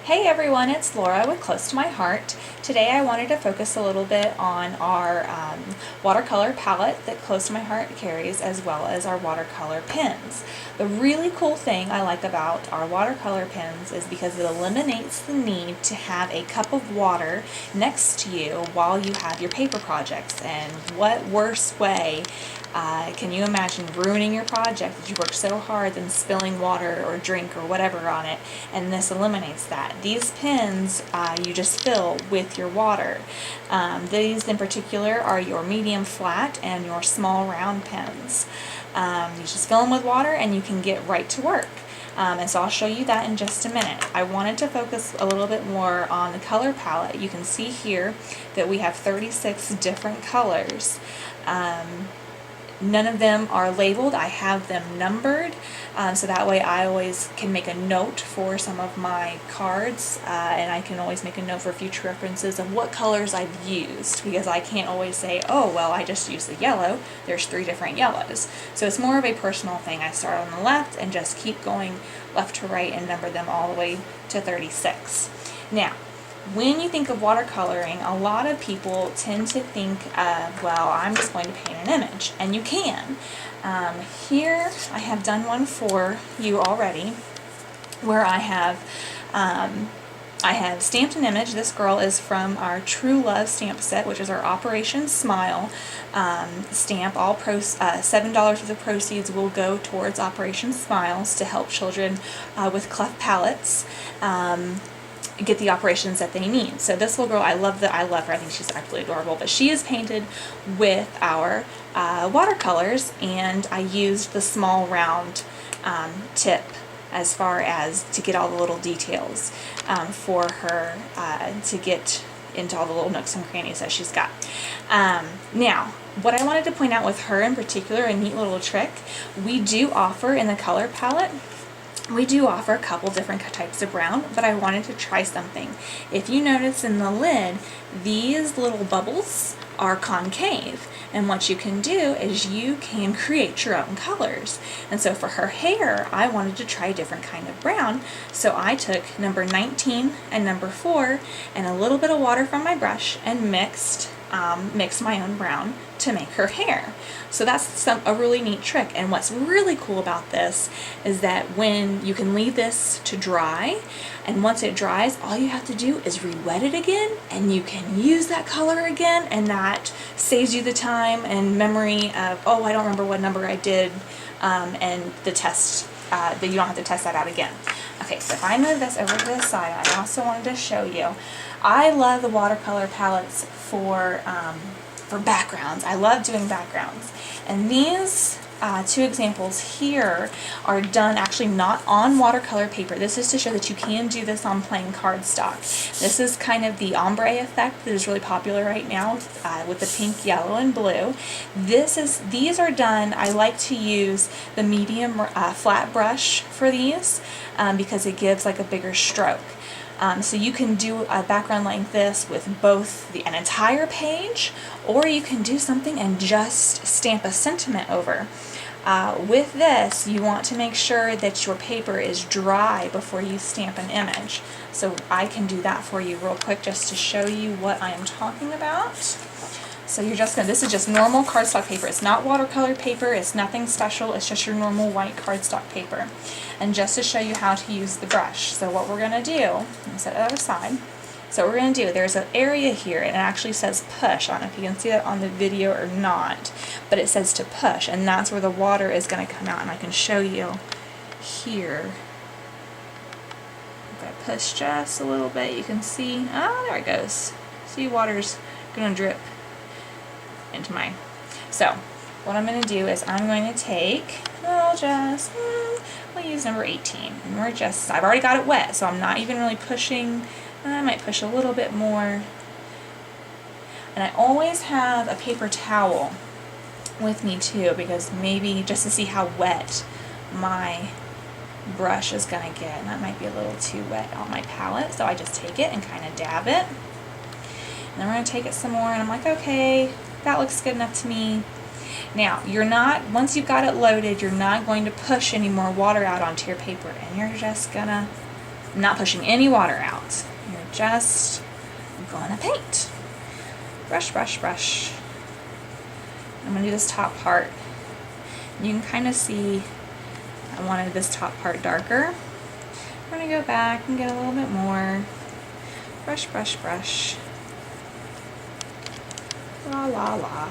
Hey everyone, it's Laura with Close to My Heart. Today I wanted to focus a little bit on our watercolor palette that Close to My Heart carries, as well as our watercolor pens. The really cool thing I like about our watercolor pens is because it eliminates the need to have a cup of water next to you while you have your paper projects. And what worse way can you imagine ruining your project that you worked so hard than spilling water or drink or whatever on it? And this eliminates that. These pens you just fill with your water. These in particular are your medium flat and your small round pens. You just fill them with water and you can get right to work. And so I'll show you that in just a minute. I wanted to focus a little bit more on the color palette. You can see here that we have 36 different colors. None of them are labeled. I have them numbered, so that way I always can make a note for some of my cards, and I can always make a note for future references of what colors I've used, because I can't always say, oh, well, I just used the yellow. There's 3 different yellows. So it's more of a personal thing. I start on the left and just keep going left to right and number them all the way to 36. Now, when you think of watercoloring, a lot of people tend to think of, well, I'm just going to paint an image, and you can. Here I have done one for you already, where I have stamped an image. This girl is from our True Love stamp set, which is our Operation Smile stamp. $7 worth of proceeds will go towards Operation Smiles to help children with cleft palates get the operations that they need. So this little girl, I love her. I think she's absolutely adorable. But she is painted with our watercolors, and I used the small round tip as far as to get all the little details for her to get into all the little nooks and crannies that she's got. Now, what I wanted to point out with her in particular, a neat little trick, we do offer in the color palette, we do offer a couple different types of brown, but I wanted to try something. If you notice in the lid, these little bubbles are concave, and what you can do is you can create your own colors. And so for her hair, I wanted to try a different kind of brown, so I took number 19 and number 4 and a little bit of water from my brush and mixed my own brown to make her hair. So that's a really neat trick. And what's really cool about this is that when you can leave this to dry, and once it dries, all you have to do is re-wet it again, and you can use that color again, and that saves you the time and memory of, oh, I don't remember what number I did, and the test, that you don't have to test that out again. Okay, so if I move this over to the side, I also wanted to show you, I love the watercolor palettes for backgrounds. I love doing backgrounds. And these 2 examples here are done actually not on watercolor paper. This is to show that you can do this on plain cardstock. This is kind of the ombre effect that is really popular right now with the pink, yellow, and blue. These are done, I like to use the medium flat brush for these because it gives like a bigger stroke. So you can do a background like this with both an entire page, or you can do something and just stamp a sentiment over. With this, you want to make sure that your paper is dry before you stamp an image. So I can do that for you real quick just to show you what I am talking about. So you're just this is just normal cardstock paper. It's not watercolor paper, it's nothing special, it's just your normal white cardstock paper. And just to show you how to use the brush. So what we're gonna do, let me set that aside. So what we're gonna do, there's an area here, and it actually says push. I don't know if you can see that on the video or not, but it says to push, and that's where the water is gonna come out, and I can show you here. If I push just a little bit, you can see, oh, there it goes. See, water's gonna drip into mine. So what I'm going to do is I'm going to take, we'll use number 18, and I've already got it wet, so I'm not even really pushing. I might push a little bit more. And I always have a paper towel with me too, because maybe just to see how wet my brush is going to get, and that might be a little too wet on my palette, so I just take it and kind of dab it. And then we're going to take it some more, and I'm like, okay, that looks good enough to me. Now, once you've got it loaded, you're not going to push any more water out onto your paper, and you're just gonna, not pushing any water out. just gonna paint. Brush, brush, brush. I'm gonna do this top part. You can kind of see I wanted this top part darker. I'm gonna go back and get a little bit more. Brush, brush, brush. La la la.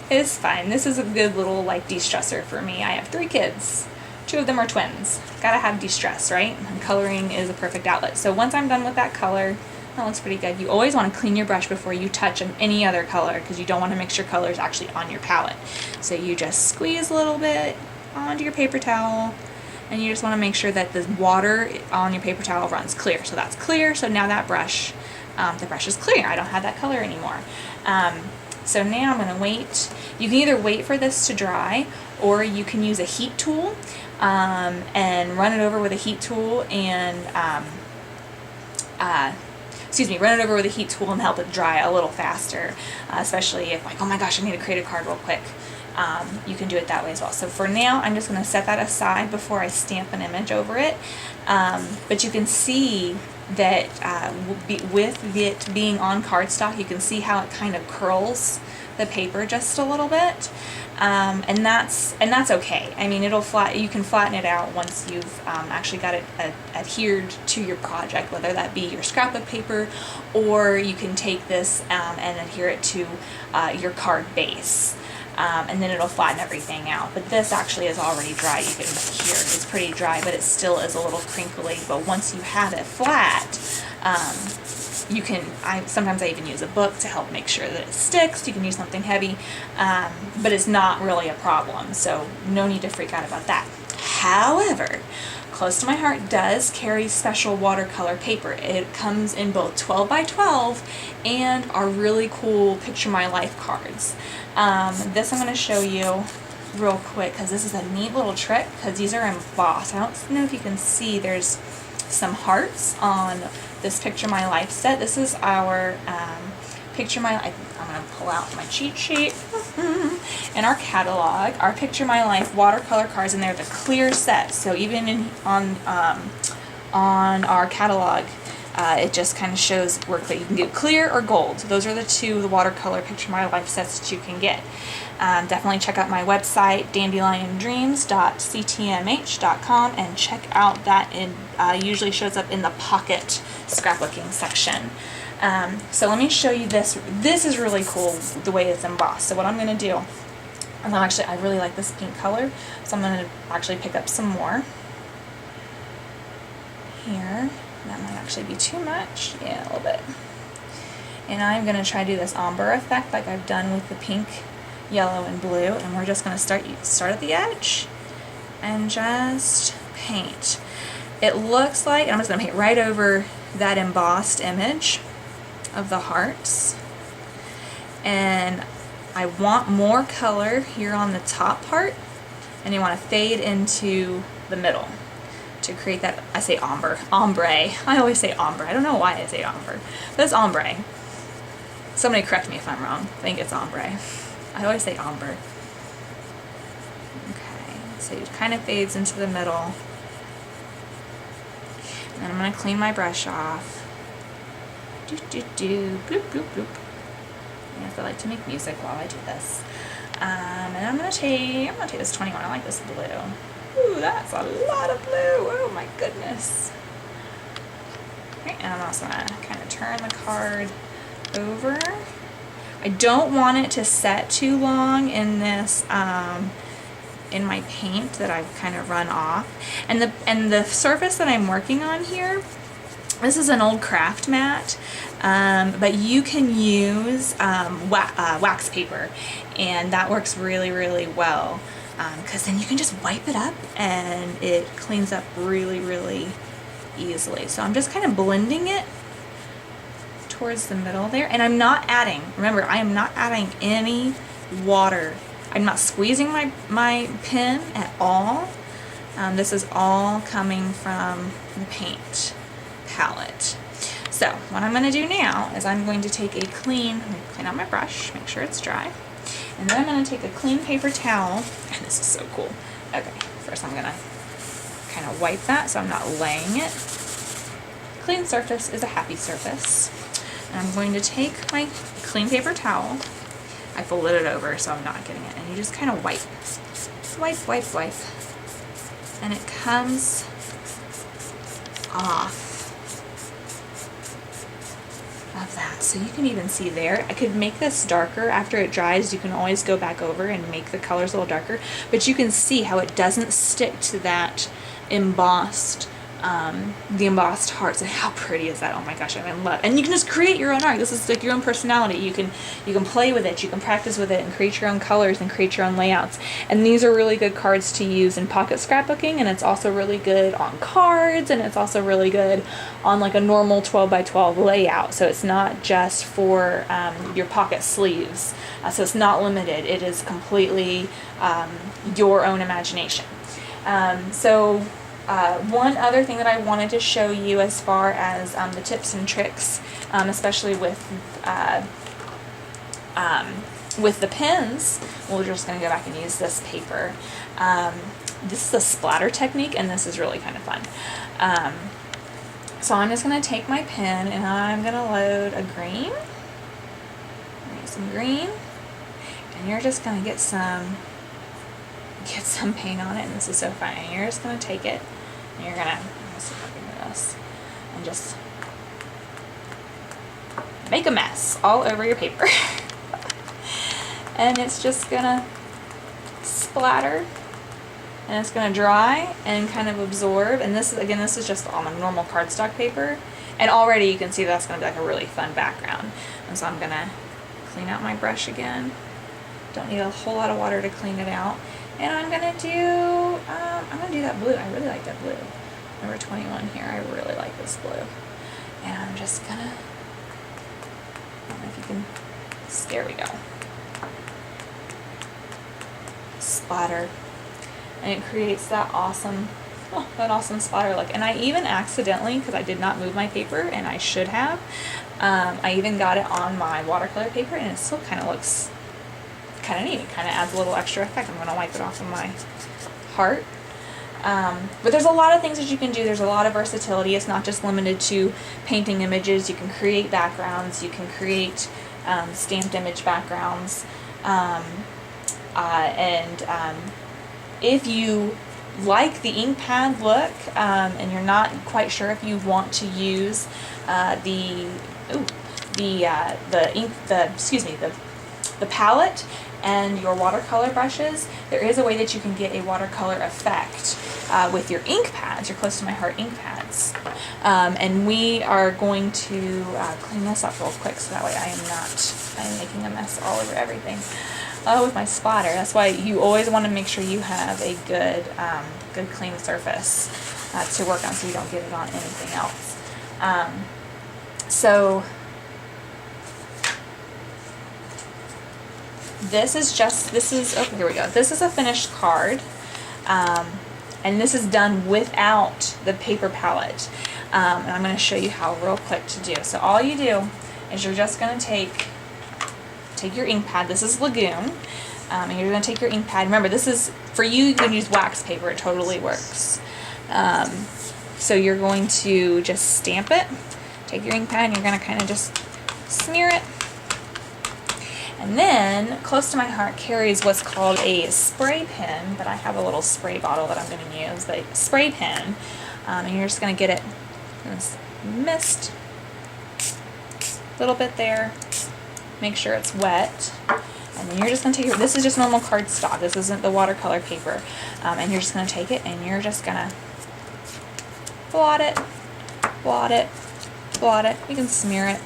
It's fine. This is a good little like de-stressor for me. I have 3 kids. 2 of them are twins. Gotta have de-stress, right? And coloring is a perfect outlet. So once I'm done with that color, that looks pretty good. You always want to clean your brush before you touch any other color because you don't want to mix your colors actually on your palette. So you just squeeze a little bit onto your paper towel, and you just want to make sure that the water on your paper towel runs clear. So that's clear. So now that brush, the brush is clear. I don't have that color anymore. So now I'm going to wait. You can either wait for this to dry, or you can use a heat tool and run it over with a heat tool and run it over with a heat tool and help it dry a little faster, especially if like, oh my gosh, I need to create a card real quick. You can do it that way as well. So for now, I'm just going to set that aside before I stamp an image over it. But you can see that with it being on cardstock, you can see how it kind of curls the paper just a little bit. And that's okay. I mean, you can flatten it out once you've actually got it adhered to your project, whether that be your scrapbook paper, or you can take this and adhere it to your card base. And then it'll flatten everything out. But this actually is already dry. You can hear it's pretty dry, but it still is a little crinkly. But once you have it flat, you can, sometimes I even use a book to help make sure that it sticks. You can use something heavy, but it's not really a problem. So no need to freak out about that. However, Close to My Heart does carry special watercolor paper. It comes in both 12 by 12 and our really cool Picture My Life cards. This I'm going to show you real quick because this is a neat little trick because these are embossed. I don't know if you can see, there's some hearts on this Picture My Life set. This is our Picture My Life. I'm going to pull out my cheat sheet. In our catalog, our Picture My Life watercolor cards, and they're the clear set. So even on our catalog, it just kind of shows work that you can get clear or gold. Those are the watercolor Picture My Life sets that you can get. Definitely check out my website, dandyliondreams.ctmh.com, and check out that. It usually shows up in the pocket scrapbooking section. So let me show you this. This is really cool the way it's embossed. So what I'm going to do, and I really like this pink color, so I'm going to actually pick up some more here. That might actually be too much. Yeah, a little bit. And I'm going to try to do this ombre effect like I've done with the pink, yellow, and blue. And we're just going to start at the edge and just paint. It looks like, and I'm just going to paint right over that embossed image of the hearts. And I want more color here on the top part, and you want to fade into the middle to create that, I say ombre. I always say ombre. I don't know why I say ombre. But it's ombre. Somebody correct me if I'm wrong. I think it's ombre. I always say ombre. Okay, so it kind of fades into the middle. And then I'm going to clean my brush off. Bloop, bloop, bloop. Yes, I like to make music while I do this. And I'm going to take this 21. I like this blue. Ooh, that's a lot of blue. Oh my goodness. Okay, and I'm also going to kind of turn the card over. I don't want it to set too long in this, in my paint that I've kind of run off. And the surface that I'm working on here, this is an old craft mat, but you can use wax paper, and that works really, really well. Because then you can just wipe it up and it cleans up really, really easily. So I'm just kind of blending it towards the middle there. And I'm not adding, remember, I am not adding any water. I'm not squeezing my pen at all. This is all coming from the paint palette. So what I'm going to do now is I'm going to take a clean out my brush, make sure it's dry. And then I'm going to take a clean paper towel, and this is so cool. Okay, first I'm going to kind of wipe that so I'm not laying it. clean surface is a happy surface. And I'm going to take my clean paper towel. I folded it over so I'm not getting it. And you just kind of wipe. Wipe, wipe, wipe. And it comes off of that. So you can even see there. I could make this darker after it dries. You can always go back over and make the colors a little darker. But you can see how it doesn't stick to that embossed the embossed hearts, and how pretty is that? Oh my gosh, I'm in love. And you can just create your own art. This is like your own personality. You can play with it, you can practice with it, and create your own colors and create your own layouts. And these are really good cards to use in pocket scrapbooking, and it's also really good on cards, and it's also really good on like a normal 12 by 12 layout. So it's not just for your pocket sleeves. So it's not limited. It is completely your own imagination. One other thing that I wanted to show you as far as the tips and tricks, especially with the pens, we're just going to go back and use this paper. This is a splatter technique, and this is really kind of fun. So I'm just going to take my pen and I'm going to load a green. Some green, and you're just going to get some paint on it, and this is so fun. And you're just going to take it. And you're gonna, let's see if I can do this, and just make a mess all over your paper. And it's just gonna splatter, and it's gonna dry and kind of absorb. And this is, again, this is just on a normal cardstock paper, and already you can see that's gonna be like a really fun background. And so I'm gonna clean out my brush again. Don't need a whole lot of water to clean it out. And I'm gonna do that blue. I really like that blue. Number 21 here. I really like this blue. And I'm just gonna, I don't know if you can, there we go. Splatter. And it creates that awesome splatter look. And I even accidentally, because I did not move my paper, and I should have, I even got it on my watercolor paper, and it still kind of looks kind of neat. It kind of adds a little extra effect. I'm going to wipe it off of my heart. But there's a lot of things that you can do. There's a lot of versatility. It's not just limited to painting images. You can create backgrounds. You can create stamped image backgrounds. If you like the ink pad look, and you're not quite sure if you want to use the palette and your watercolor brushes, there is a way that you can get a watercolor effect with your ink pads, your Close to My Heart ink pads. And we are going to clean this up real quick so that way I'm making a mess all over everything. With my splatter. That's why you always want to make sure you have a good clean surface to work on, so you don't get it on anything else. Here we go. This is a finished card, and this is done without the paper palette. And I'm going to show you how real quick to do. So all you do is you're just going to take your ink pad. This is Lagoon, and you're going to take your ink pad. Remember, this is for you. You can use wax paper. It totally works. So you're going to just stamp it. Take your ink pad, and you're going to kind of just smear it. And then Close to My Heart carries what's called a spray pen, but I have a little spray bottle that I'm going to use, the spray pen. And you're just going to get it mist a little bit there. Make sure it's wet. And then you're just going to take this is just normal cardstock. This isn't the watercolor paper. And you're just going to take it and you're just going to blot it, blot it, blot it. You can smear it.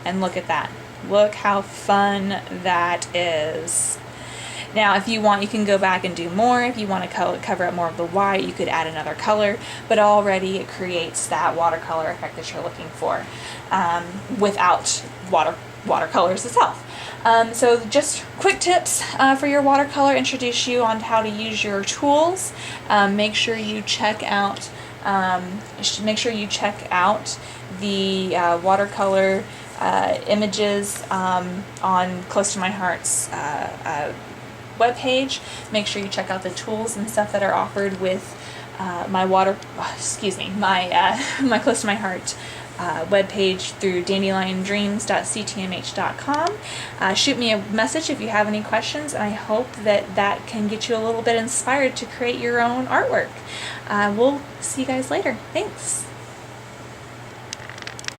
And look at that. Look how fun that is. Now, if you want, you can go back and do more. If you want to cover up more of the white, you could add another color. But already it creates that watercolor effect that you're looking for without watercolors itself. So just quick tips for your watercolor, introduce you on how to use your tools. Make sure you check out the watercolor images on Close to My Heart's webpage. Make sure you check out the tools and stuff that are offered with my my close to my heart webpage through dandeliondreams.ctmh.com. Shoot me a message if you have any questions, and I hope that can get you a little bit inspired to create your own artwork. We'll see you guys later. Thanks.